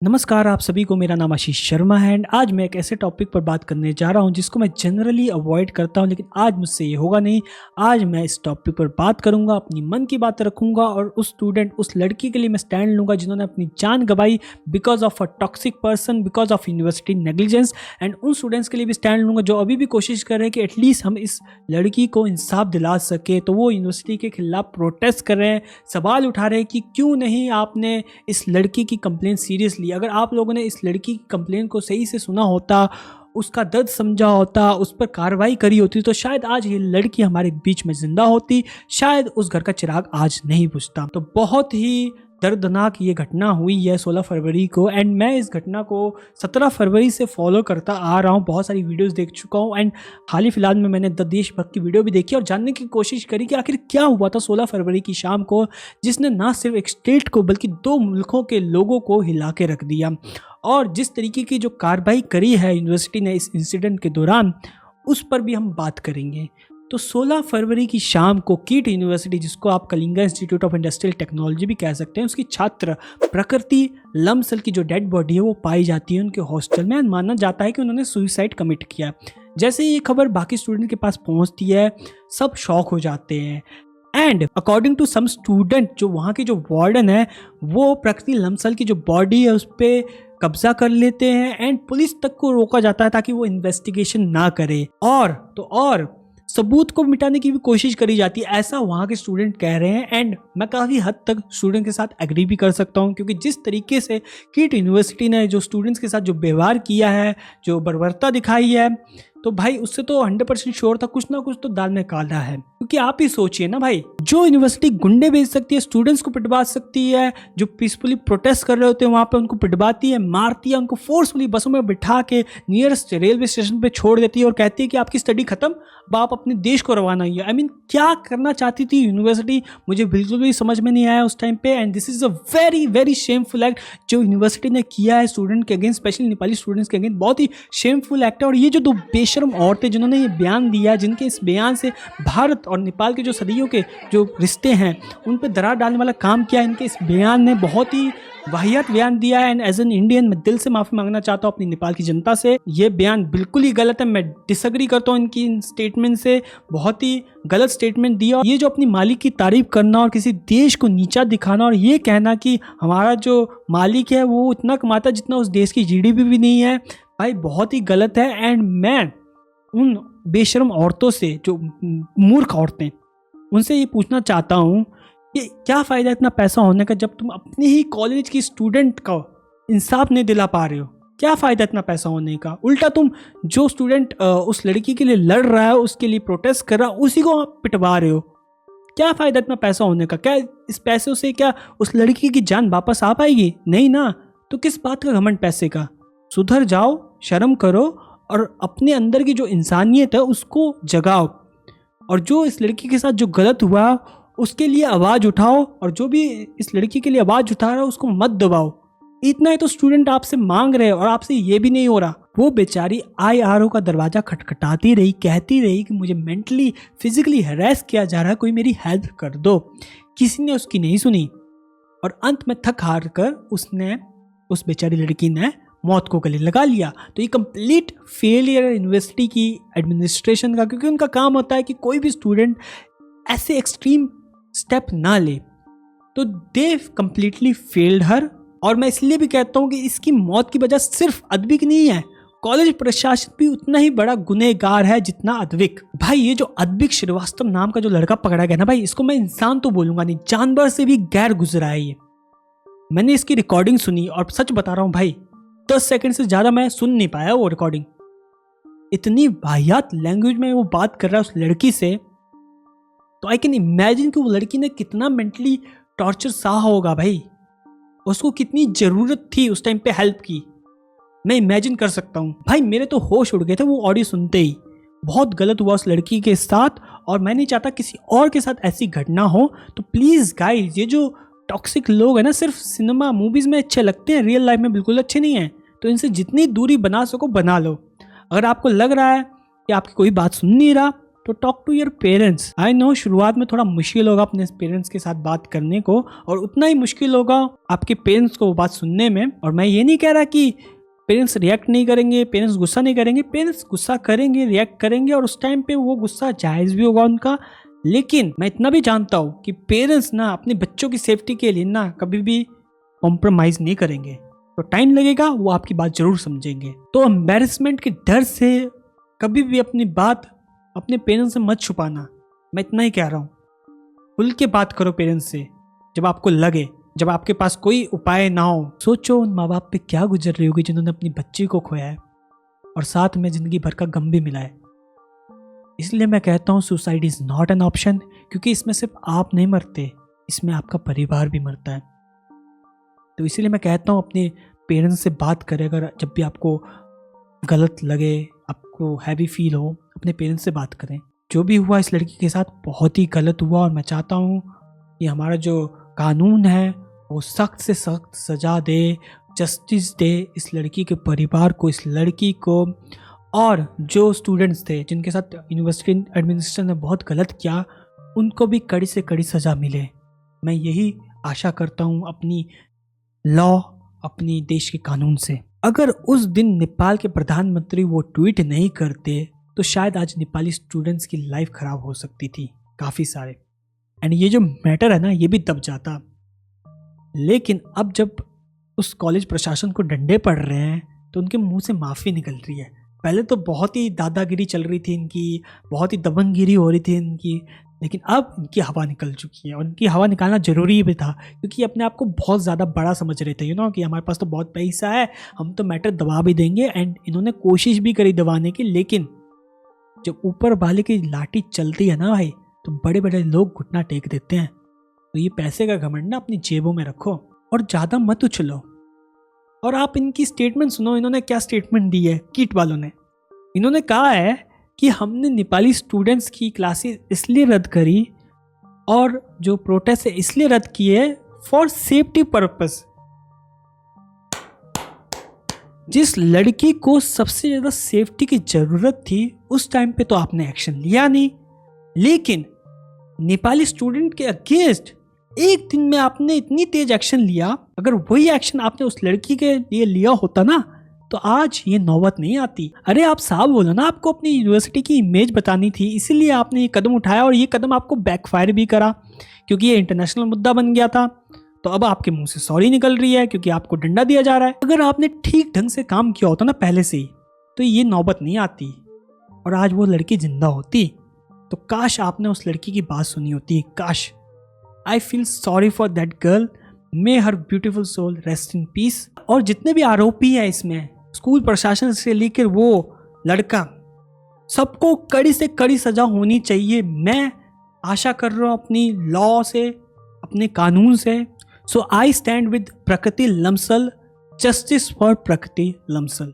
नमस्कार आप सभी को। मेरा नाम आशीष शर्मा है एंड आज मैं एक ऐसे टॉपिक पर बात करने जा रहा हूं जिसको मैं जनरली अवॉइड करता हूं, लेकिन आज मुझसे ये होगा नहीं। आज मैं इस टॉपिक पर बात करूंगा, अपनी मन की बात रखूंगा और उस स्टूडेंट, उस लड़की के लिए मैं स्टैंड लूंगा जिन्होंने अपनी जान गंवाई because of a toxic person, because of university negligence. And उन स्टूडेंट्स के लिए भी स्टैंड लूंगा जो अभी भी कोशिश कर रहे हैं कि एटलीस्ट हम इस लड़की को इंसाफ दिला सके। तो वो यूनिवर्सिटी के खिलाफ प्रोटेस्ट कर रहे हैं, सवाल उठा रहे हैं कि क्यों नहीं आपने इस लड़की की कंप्लेन सीरियसली। अगर आप लोगों ने इस लड़की की कंप्लेन को सही से सुना होता, उसका दर्द समझा होता, उस पर कार्रवाई करी होती, तो शायद आज ये लड़की हमारे बीच में जिंदा होती, शायद उस घर का चिराग आज नहीं बुझता। तो बहुत ही दर्दनाक ये घटना हुई है 16 फरवरी को एंड मैं इस घटना को 17 फरवरी से फॉलो करता आ रहा हूँ। बहुत सारी वीडियोस देख चुका हूँ एंड हाल ही फिलहाल में मैंने द देशभक्त की वीडियो भी देखी और जानने की कोशिश करी कि आखिर क्या हुआ था 16 फरवरी की शाम को, जिसने ना सिर्फ एक स्टेट को बल्कि 2 मुल्कों के लोगों को हिला के रख दिया। और जिस तरीके की जो कार्रवाई करी है यूनिवर्सिटी ने इस इंसिडेंट के दौरान, उस पर भी हम बात करेंगे। तो 16 फरवरी की शाम को कीट यूनिवर्सिटी, जिसको आप Kalinga institute of industrial technology भी कह सकते हैं, उसकी छात्र प्रकृति लम्सल की जो डेड बॉडी है वो पाई जाती है उनके हॉस्टल में। माना जाता है कि उन्होंने सुसाइड कमिट किया। जैसे ही ये खबर बाकी स्टूडेंट के पास पहुंचती है, सब शॉक हो जाते हैं and according to some student, जो वहाँ के जो वार्डन है वो प्रकृति लम्सल की जो बॉडी है उस पर कब्जा कर लेते हैं एंड पुलिस तक को रोका जाता है ताकि वो इन्वेस्टिगेशन ना करे और सबूत को मिटाने की भी कोशिश करी जाती है, ऐसा वहाँ के स्टूडेंट कह रहे हैं। एंड मैं काफ़ी हद तक स्टूडेंट के साथ एग्री भी कर सकता हूँ, क्योंकि जिस तरीके से कीट यूनिवर्सिटी ने जो स्टूडेंट्स के साथ जो व्यवहार किया है, जो बर्बरता दिखाई है, तो भाई उससे तो 100% श्योर था कुछ ना कुछ तो दाल में काला है। क्योंकि आप ही सोचिए ना भाई, जो यूनिवर्सिटी गुंडे भेज सकती है, स्टूडेंट्स को पिटवा सकती है, जो पीसफुली प्रोटेस्ट कर रहे होते हैं वहाँ पे उनको पिटवाती है, मारती है, उनको फोर्सफुली बसों में बिठा के नियरेस्ट रेलवे स्टेशन पे छोड़ देती है और कहती है कि आपकी स्टडी खत्म, अब आप अपने देश को रवाना हुई है। आई मीन क्या करना चाहती थी यूनिवर्सिटी, मुझे बिल्कुल भी समझ में नहीं आया उस टाइम पे। And this is a very very shameful act जो यूनिवर्सिटी ने किया है स्टूडेंट के अगेंस्ट, स्पेशली नेपाली स्टूडेंट्स के अगेंस्ट। बहुत ही शेमफुल एक्ट है। और ये जो 2 बेशर्म औरतें जिन्होंने ये बयान दिया, जिनके इस बयान से भारत और नेपाल के जो सदियों के जो रिश्ते हैं उन पर दरार डालने वाला काम किया, इनके इस बयान ने बहुत ही वाहियात बयान दिया है। एंड एज एन इंडियन मैं दिल से माफ़ी मांगना चाहता हूँ अपनी नेपाल की जनता से। ये बयान बिल्कुल ही गलत है, मैं डिसएग्री करता हूँ इनकी इन स्टेटमेंट से। बहुत ही गलत स्टेटमेंट दिया। ये जो अपनी मालिक की तारीफ करना और किसी देश को नीचा दिखाना और ये कहना कि हमारा जो मालिक है वो इतना कमाता जितना उस देश की जीडीपी भी नहीं है, भाई बहुत ही गलत है। एंड मैं उन बेशर्म औरतों से, जो मूर्ख औरतें, उनसे ये पूछना चाहता हूँ कि क्या फ़ायदा इतना पैसा होने का जब तुम अपने ही कॉलेज की स्टूडेंट का इंसाफ नहीं दिला पा रहे हो। क्या फ़ायदा इतना पैसा होने का? उल्टा तुम जो स्टूडेंट उस लड़की के लिए लड़ रहा है, उसके लिए प्रोटेस्ट कर रहा है, उसी को आप पिटवा रहे हो। क्या फ़ायदा इतना पैसा होने का? क्या इस पैसों से क्या उस लड़की की जान वापस आ पाएगी? नहीं ना। तो किस बात का घमंड पैसे का? सुधर जाओ, शर्म करो और अपने अंदर की जो इंसानियत है उसको जगाओ। और जो इस लड़की के साथ जो गलत हुआ उसके लिए आवाज़ उठाओ, और जो भी इस लड़की के लिए आवाज़ उठा रहा है उसको मत दबाओ। इतना ही तो स्टूडेंट आपसे मांग रहे हैं और आपसे ये भी नहीं हो रहा। वो बेचारी IRO का दरवाज़ा खटखटाती रही, कहती रही कि मुझे मेंटली फिजिकली हैरेस किया जा रहा है, कोई मेरी हेल्प कर दो। किसी ने उसकी नहीं सुनी और अंत में थक हार कर उसने, उस बेचारी लड़की ने मौत को गले लगा लिया। तो ये कंप्लीट फेलियर है यूनिवर्सिटी की एडमिनिस्ट्रेशन का, क्योंकि उनका काम होता है कि कोई भी स्टूडेंट ऐसे एक्सट्रीम स्टेप ना ले। तो दे कंप्लीटली फेल्ड हर। और मैं इसलिए भी कहता हूँ कि इसकी मौत की वजह सिर्फ अद्विक नहीं है, कॉलेज प्रशासन भी उतना ही बड़ा गुनहगार है जितना अद्विक। भाई ये जो अद्विक श्रीवास्तव नाम का जो लड़का पकड़ा गया ना भाई, इसको मैं इंसान तो बोलूंगा नहीं, जानवर से भी गैर गुजरा है ये। मैंने इसकी रिकॉर्डिंग सुनी और सच बता रहा हूँ भाई, 10 सेकंड से ज़्यादा मैं सुन नहीं पाया वो रिकॉर्डिंग। इतनी वाहियात लैंग्वेज में वो बात कर रहा है उस लड़की से, तो आई कैन इमेजिन कि वो लड़की ने कितना मेंटली टॉर्चर सहा होगा भाई। उसको कितनी ज़रूरत थी उस टाइम पे हेल्प की, मैं इमेजिन कर सकता हूँ। भाई मेरे तो होश उड़ गए थे वो ऑडियो सुनते ही। बहुत गलत हुआ उस लड़की के साथ और मैं नहीं चाहता किसी और के साथ ऐसी घटना हो। तो प्लीज़ गाइज, ये जो टॉक्सिक लोग हैं ना, सिर्फ सिनेमा मूवीज़ में अच्छे लगते हैं, रियल लाइफ में बिल्कुल अच्छे नहीं हैं। तो इनसे जितनी दूरी बना सको बना लो। अगर आपको लग रहा है कि आपकी कोई बात सुन नहीं रहा, तो talk to your parents. I know शुरुआत में थोड़ा मुश्किल होगा अपने पेरेंट्स के साथ बात करने को, और उतना ही मुश्किल होगा आपके पेरेंट्स को बात सुनने में। और मैं ये नहीं कह रहा कि पेरेंट्स रिएक्ट नहीं करेंगे, पेरेंट्स गुस्सा नहीं करेंगे, पेरेंट्स गुस्सा करेंगे, रिएक्ट करेंगे, और उस टाइम पे वो गुस्सा जायज़ भी होगा उनका। लेकिन मैं इतना भी जानता हूँ कि पेरेंट्स ना अपने बच्चों की सेफ्टी के लिए ना कभी भी कॉम्प्रोमाइज़ नहीं करेंगे। तो टाइम लगेगा, वो आपकी बात जरूर समझेंगे। तो एम्बैरेसमेंट के डर से कभी भी अपनी बात अपने पेरेंट्स से मत छुपाना। मैं इतना ही कह रहा हूँ, खुल के बात करो पेरेंट्स से जब आपको लगे, जब आपके पास कोई उपाय ना हो। सोचो उन माँ बाप पे क्या गुजर रही होगी जिन्होंने अपनी बच्ची को खोया है और साथ में जिंदगी भर का गम भी मिला है। इसलिए मैं कहता हूँ suicide is not an option, क्योंकि इसमें सिर्फ आप नहीं मरते, इसमें आपका परिवार भी मरता है। तो इसीलिए मैं कहता हूँ अपने पेरेंट्स से बात करें। अगर जब भी आपको गलत लगे, आपको हैवी फील हो, अपने पेरेंट्स से बात करें। जो भी हुआ इस लड़की के साथ बहुत ही गलत हुआ, और मैं चाहता हूँ कि हमारा जो कानून है वो सख्त से सख्त सज़ा दे, जस्टिस दे इस लड़की के परिवार को, इस लड़की को। और जो स्टूडेंट्स थे जिनके साथ यूनिवर्सिटी एडमिनिस्ट्रेशन ने बहुत गलत किया, उनको भी कड़ी से कड़ी सज़ा मिले। मैं यही आशा करता हूँ अपनी लॉ, अपनी देश के कानून से। अगर उस दिन नेपाल के प्रधानमंत्री वो ट्वीट नहीं करते तो शायद आज नेपाली स्टूडेंट्स की लाइफ खराब हो सकती थी काफ़ी सारे, एंड ये जो मैटर है ना ये भी दब जाता। लेकिन अब जब उस कॉलेज प्रशासन को डंडे पड़ रहे हैं तो उनके मुंह से माफ़ी निकल रही है। पहले तो बहुत ही दादागिरी चल रही थी इनकी, बहुत ही दबंगगिरी हो रही थी इनकी, लेकिन अब इनकी हवा निकल चुकी है। और इनकी हवा निकालना ज़रूरी भी था, क्योंकि अपने आप को बहुत ज़्यादा बड़ा समझ रहे थे कि हमारे पास तो बहुत पैसा है, हम तो मैटर दबा भी देंगे। एंड इन्होंने कोशिश भी करी दबाने की, लेकिन जब ऊपर वाले की लाठी चलती है ना भाई, तो बड़े बड़े लोग घुटना टेक देते हैं। तो ये पैसे का घमंड ना अपनी जेबों में रखो और ज़्यादा मत उछलो। और आप इनकी स्टेटमेंट सुनो, इन्होंने क्या स्टेटमेंट दी है किट वालों ने। इन्होंने कहा है कि हमने नेपाली स्टूडेंट्स की क्लासेस इसलिए रद्द करी और जो प्रोटेस्ट है इसलिए रद्द किए फॉर सेफ्टी पर्पस। जिस लड़की को सबसे ज़्यादा सेफ्टी की ज़रूरत थी उस टाइम पे तो आपने एक्शन लिया नहीं, लेकिन नेपाली स्टूडेंट के अगेंस्ट एक दिन में आपने इतनी तेज एक्शन लिया। अगर वही एक्शन आपने उस लड़की के लिए लिया होता ना तो आज ये नौबत नहीं आती। अरे आप साहब बोलो ना, आपको अपनी यूनिवर्सिटी की इमेज बतानी थी, इसीलिए आपने ये कदम उठाया, और ये कदम आपको बैकफायर भी करा क्योंकि ये इंटरनेशनल मुद्दा बन गया था। तो अब आपके मुंह से सॉरी निकल रही है क्योंकि आपको डंडा दिया जा रहा है। अगर आपने ठीक ढंग से काम किया होता ना पहले से ही तो ये नौबत नहीं आती और आज वो लड़की जिंदा होती। तो काश आपने उस लड़की की बात सुनी होती, काश। I feel sorry for that girl, may her beautiful soul rest in peace. और जितने भी आरोपी हैं इसमें, स्कूल प्रशासन से लेकर वो लड़का, सबको कड़ी से कड़ी सजा होनी चाहिए। मैं आशा कर रहा हूँ अपनी लॉ से, अपने कानून से। सो आई स्टैंड विद प्रकृति लम्सल, जस्टिस फॉर प्रकृति लम्सल।